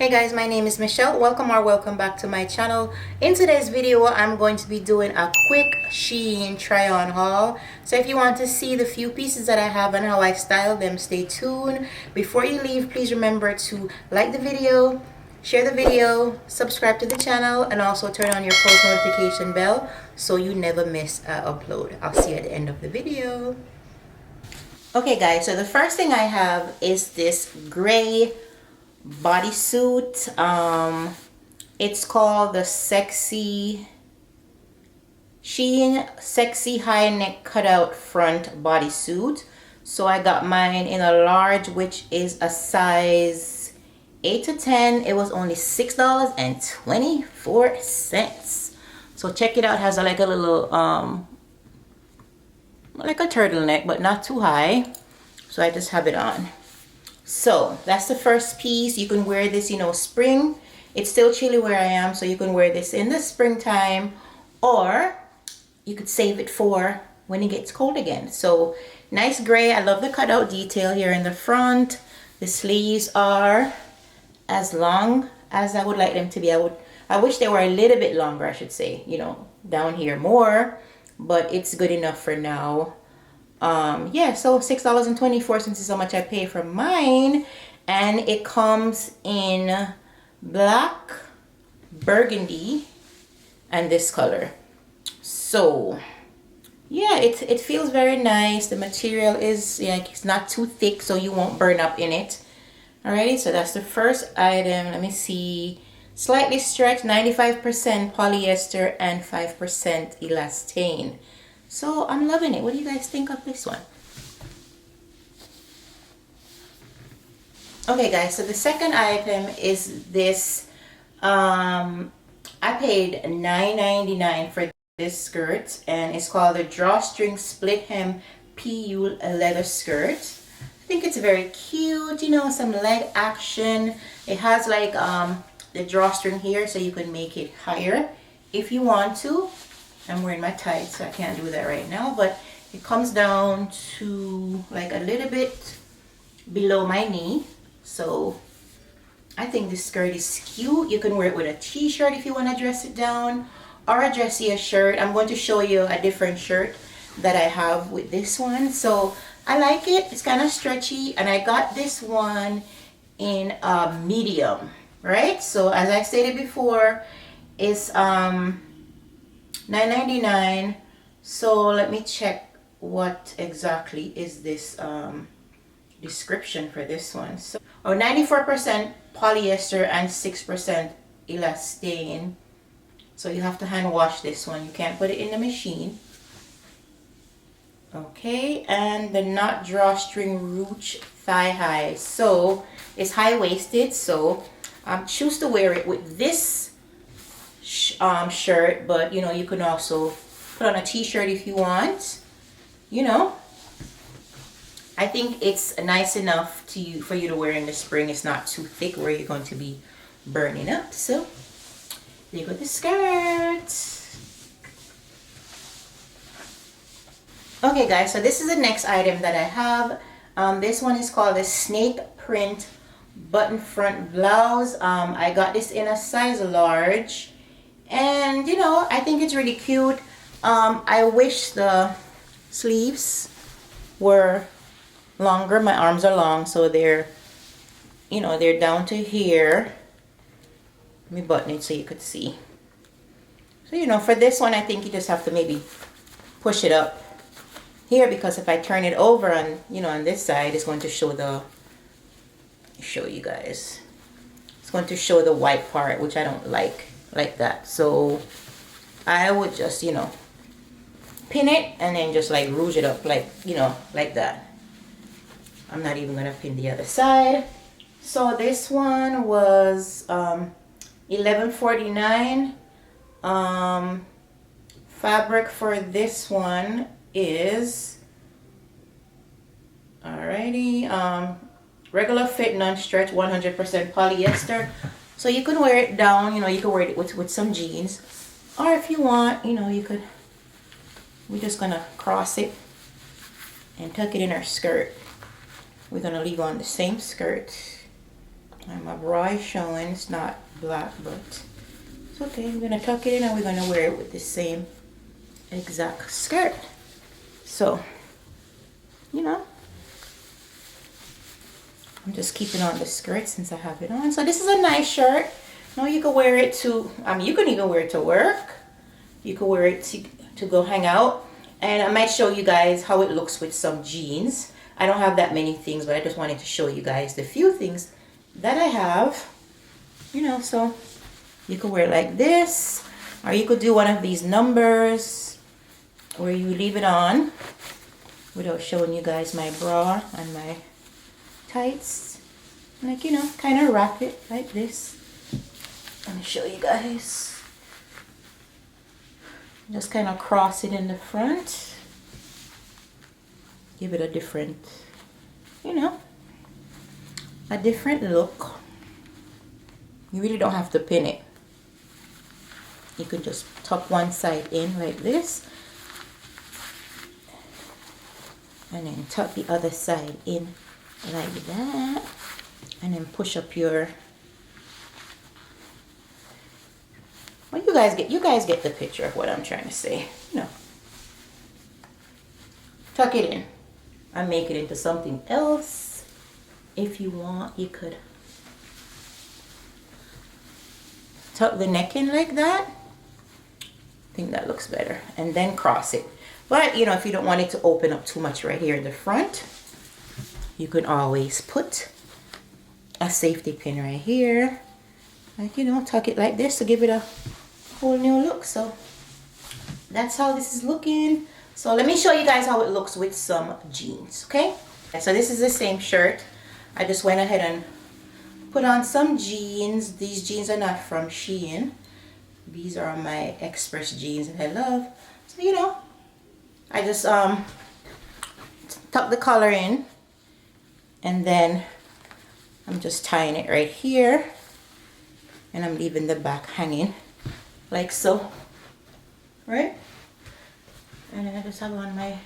Hey guys, my name is Michelle. Welcome back to my channel. In today's video, I'm going to be doing a quick Shein try on haul. So if you want to see the few pieces that I have and how I style them, stay tuned. Before you leave, please remember to like the video, share the video, subscribe to the channel, and also turn on your post notification bell so you never miss an upload. I'll see you at the end of the video. Okay guys, so the first thing I have is this gray bodysuit. It's called the Shein Sexy High Neck Cutout Front Bodysuit. So I got mine in a large, which is a size 8 to 10. It was only $6.24. So check it out. It has like a little like a turtleneck, but not too high. So I just have it on. So that's the first piece. You can wear this, spring. It's still chilly where I am, so you can wear this in the springtime, or you could save it for when it gets cold again. So nice gray. I love the cutout detail here in the front. The sleeves are as long as I would like them to be. I wish they were a little bit longer, I should say, down here more, but it's good enough for now. Yeah, so $6.24 is how much I pay for mine, and it comes in black, burgundy, and this color. So yeah, it feels very nice. The material is it's not too thick, so you won't burn up in it. Alrighty, so that's the first item. Let me see. Slightly stretched, 95% polyester and 5% elastane. So I'm loving it. What do you guys think of this one? Okay guys, so the second item is this. I paid $9.99 for this skirt, and it's called the Drawstring Split Hem PU leather skirt. I think it's very cute, some leg action. It has like the drawstring here, so you can make it higher if you want to. I'm wearing my tights, so I can't do that right now, but it comes down to like a little bit below my knee. So I think this skirt is cute. You can wear it with a t-shirt if you want to dress it down, or a dressier shirt. I'm going to show you a different shirt that I have with this one. So I like it. It's kind of stretchy, and I got this one in a medium, right? So as I stated before, it's $9.99. So let me check what exactly is this description for this one. So 94% polyester and 6% elastane. So you have to hand wash this one. You can't put it in the machine. Okay, and the knot drawstring ruche thigh high. So it's high-waisted, so choose to wear it with this shirt, but you can also put on a t-shirt if you want. I think it's nice enough for you to wear in the spring. It's not too thick where you're going to be burning up. So there you go, the skirt. Okay guys, so this is the next item that I have. This one is called the snake print button front blouse. I got this in a size large, and I think it's really cute. I wish the sleeves were longer. My arms are long, so they're they're down to here. Let me button it so you could see. So for this one, I think you just have to maybe push it up here, because if I turn it over on on this side, it's going to show you guys. It's going to show the white part, which I don't like that. So I would just pin it and then just like rouge it up like like that. I'm not even gonna pin the other side. So this one was $11.49. Fabric for this one is alrighty, regular fit, non-stretch, 100% polyester. So you can wear it down, you can wear it with some jeans, or if you want, you could. We're just gonna cross it and tuck it in our skirt. We're gonna leave on the same skirt And my bra is showing. It's not black, but it's okay. I'm gonna tuck it in and we're gonna wear it with the same exact skirt. So, you know, I'm just keeping on the skirt since I have it on. So this is a nice shirt. Now you can wear it to, you can even wear it to work. You can wear it to go hang out. And I might show you guys how it looks with some jeans. I don't have that many things, but I just wanted to show you guys the few things that I have. You know, so you could wear it like this. Or you could do one of these numbers where you leave it on without showing you guys my bra and my tights. Like, you know, kind of wrap it like this. Let me show you guys. Just kind of cross it in the front. Give it a different, you know, a different look. You really don't have to pin it. You could just tuck one side in like this. And then tuck the other side in like that. And then push up your, well, you guys get the picture of what I'm trying to say. You know. Tuck it in and make it into something else. If you want, you could tuck the neck in like that. I think that looks better. And then cross it. But, you know, if you don't want it to open up too much right here in the front, you can always put a safety pin right here. Like, you know, tuck it like this to give it a whole new look. So that's how this is looking. So let me show you guys how it looks with some jeans, okay? So this is the same shirt. I just went ahead and put on some jeans. These jeans are not from Shein. These are my Express jeans that I love. So, you know, I just tuck the collar in, and then I'm just tying it right here, and I'm leaving the back hanging like so, right? And then I just have on my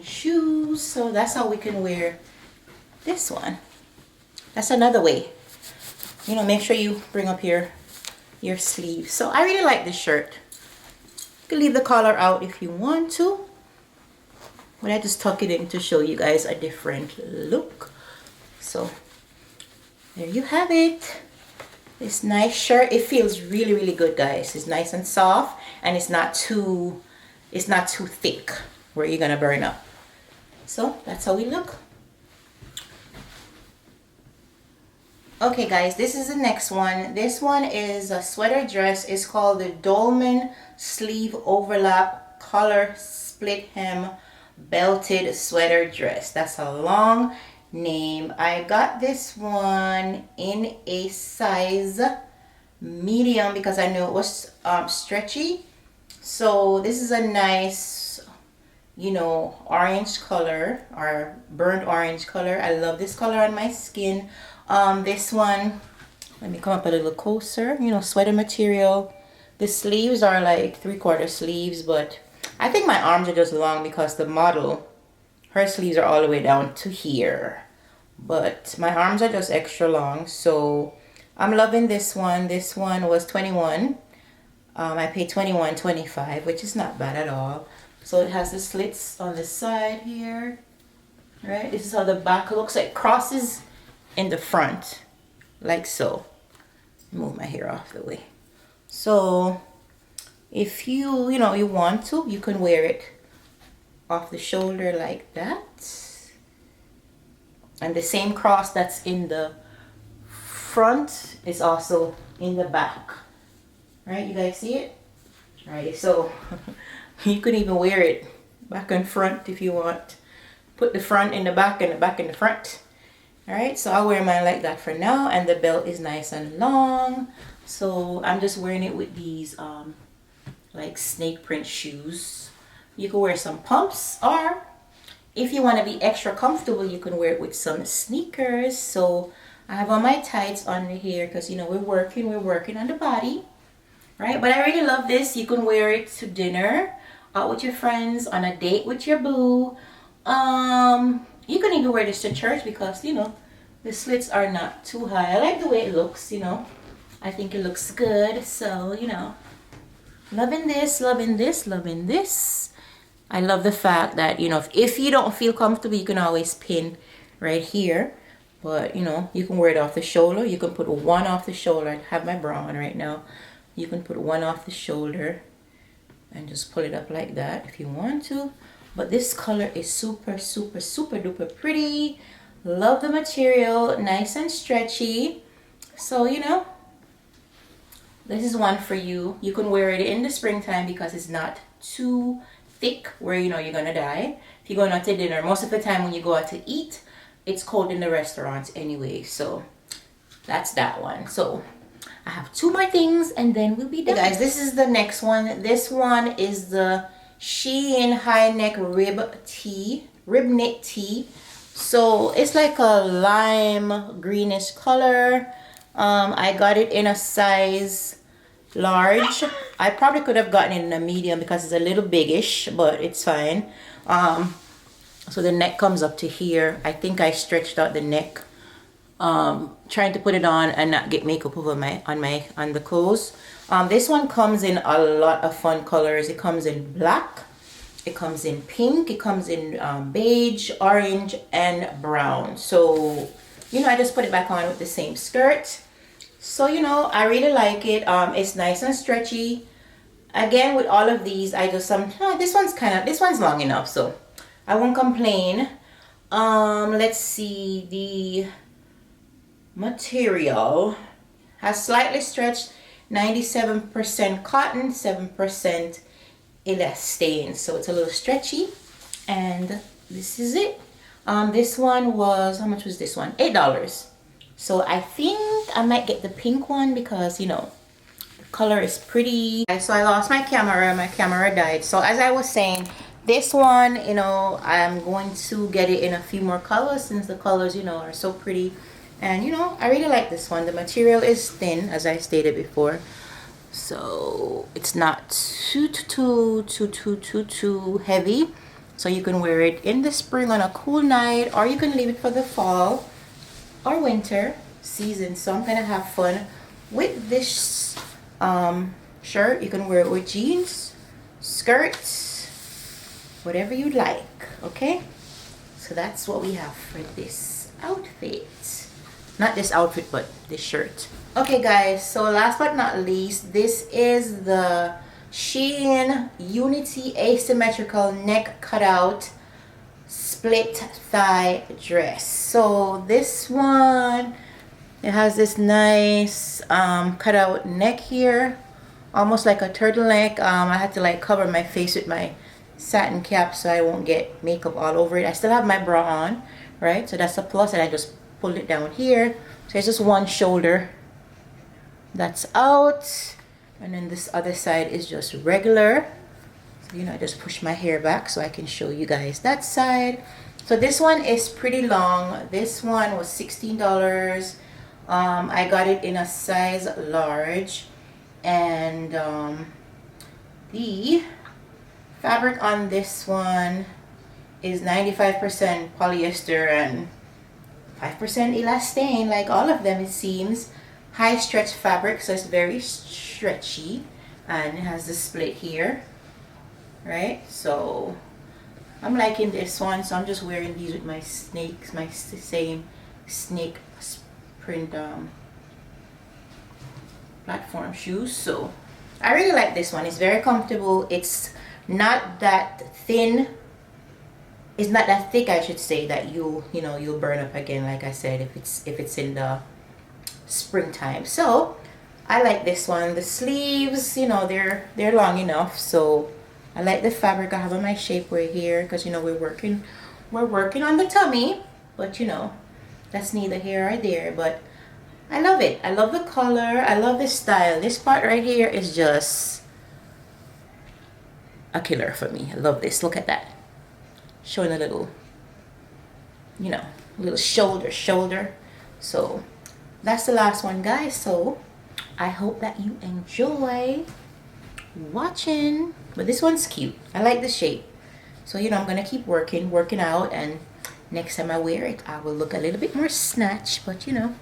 shoes. So that's how we can wear this one. That's another way. You know, make sure you bring up your sleeves. So I really like this shirt. You can leave the collar out if you want to, but I just tuck it in to show you guys a different look. So there you have it. This nice shirt. It feels really, really good, guys. It's nice and soft, and it's not too thick where you're gonna burn up. So that's how we look. Okay guys, this is the next one. This one is a sweater dress. It's called the Dolman sleeve overlap collar split hem belted sweater dress. That's a long name. I got this one in a size medium because I knew it was stretchy. So this is a nice, you know, orange color, or burnt orange color. I love this color on my skin. This one, let me come up a little closer. You know, sweater material. The sleeves are like 3/4 sleeves, but I think my arms are just long because the model, her sleeves are all the way down to here, but my arms are just extra long. So I'm loving this one. This one was 21. I paid $21.25, which is not bad at all. So it has the slits on the side here, right? This is how the back looks. Like crosses in the front, like so. Move my hair off the way. So if you know, you want to, you can wear it off the shoulder like that. And the same cross that's in the front is also in the back. Right, you guys see it? Right, so you can even wear it back and front if you want. Put the front in the back and the back in the front. Alright, so I'll wear mine like that for now, and the belt is nice and long. So I'm just wearing it with these like snake print shoes. You can wear some pumps, or if you want to be extra comfortable, you can wear it with some sneakers. So I have on my tights under here because, you know, we're working on the body, right? But I really love this. You can wear it to dinner, out with your friends, on a date with your boo. You can even wear this to church because, you know, The slits are not too high. I like the way it looks, you know. I think it looks good. So, you know, loving this, loving this, loving this. I love the fact that, you know, if you don't feel comfortable, you can always pin right here. But, you know, you can wear it off the shoulder. You can put one off the shoulder. I have my bra on right now. You can put one off the shoulder and just pull it up like that if you want to. But this color is super, super, super duper pretty. Love the material, nice and stretchy. So, you know, this is one for you. You can wear it in the springtime because it's not too thick where, you know, you're gonna die. If you're going out to dinner, most of the time when you go out to eat, it's cold in the restaurants anyway. So that's that one. So I have two more things and then we'll be done. Hey guys, this is the next one. This one is the Shein high neck rib knit tee. So it's like a lime greenish color. I got it in a size large. I probably could have gotten it in a medium because it's a little biggish, but it's fine. So the neck comes up to here. I think I stretched out the neck, trying to put it on and not get makeup over on the clothes. This one comes in a lot of fun colors. It comes in black, it comes in pink, it comes in beige, orange, and brown. So, you know, I just put it back on with the same skirt. So, you know, I really like it. It's nice and stretchy. Again, with all of these, I just this one's long enough, so I won't complain. Let's see, the material has slightly stretched, 97% cotton, 7% elastane, so it's a little stretchy. And this is it. This one was, how much was this one? $8. So I think I might get the pink one because, you know, the color is pretty. So I lost my camera died. So as I was saying, this one, you know, I'm going to get it in a few more colors since the colors, you know, are so pretty. And, you know, I really like this one. The material is thin, as I stated before. So it's not too heavy. So you can wear it in the spring on a cool night, or you can leave it for the fall or winter season. So I'm gonna have fun with this shirt. You can wear it with jeans, skirts, whatever you like. Okay, so that's what we have for this outfit. Not this outfit, but this shirt. Okay guys, so last but not least, this is the Shein Unity asymmetrical neck cutout split thigh dress. So this one, it has this nice cutout neck here, almost like a turtleneck. I had to like cover my face with my satin cap so I won't get makeup all over it. I still have my bra on, right? So that's a plus, and I just pulled it down here. So it's just one shoulder that's out, and then this other side is just regular. So, you know, I just push my hair back so I can show you guys that side. So this one is pretty long. This one was $16. I got it in a size large, and the fabric on this one is 95% polyester and 5% elastane, like all of them it seems. High stretch fabric, so it's very stretchy, and it has the split here, right? So I'm liking this one, so I'm just wearing these with my snakes, my same snake print platform shoes. So I really like this one. It's very comfortable. It's not that thin, it's not that thick, I should say, that you'll burn up again, like I said, if it's in the springtime. So I like this one. The sleeves, you know, they're long enough, so I like the fabric I have on my shapewear here, because, you know, we're working on the tummy, but, you know, that's neither here or there. But I love it. I love the color, I love the style. This part right here is just a killer for me. I love this. Look at that, showing a little, you know, little shoulder. So that's the last one, guys. So I hope that you enjoy watching. But this one's cute. I like the shape. So, you know, I'm gonna keep working out, and next time I wear it, I will look a little bit more snatched. But you know,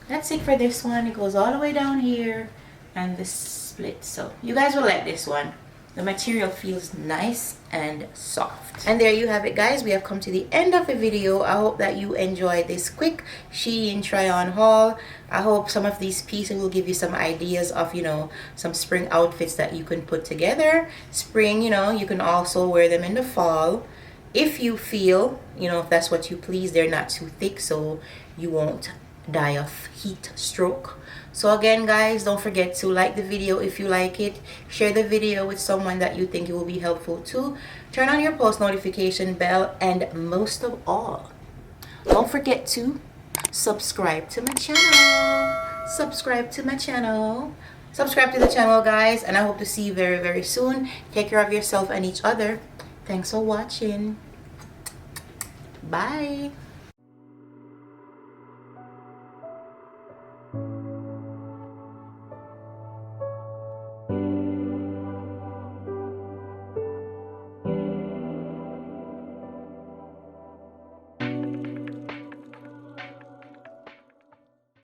that's it for this one. It goes all the way down here and this split. So you guys will like this one. The material feels nice and soft. And there you have it, guys. We have come to the end of the video. I hope that you enjoyed this quick Shein try on haul. I hope some of these pieces will give you some ideas of, you know, some spring outfits that you can put together. Spring, you know, you can also wear them in the fall if you feel, you know, if that's what you please. They're not too thick, so you won't die of heat stroke. So again, guys, don't forget to like the video if you like it. Share the video with someone that you think it will be helpful to. Turn on your post notification bell, and most of all, don't forget to subscribe to my channel. Subscribe to my channel. Subscribe to the channel, guys, and I hope to see you very, very soon. Take care of yourself and each other. Thanks for watching. Bye.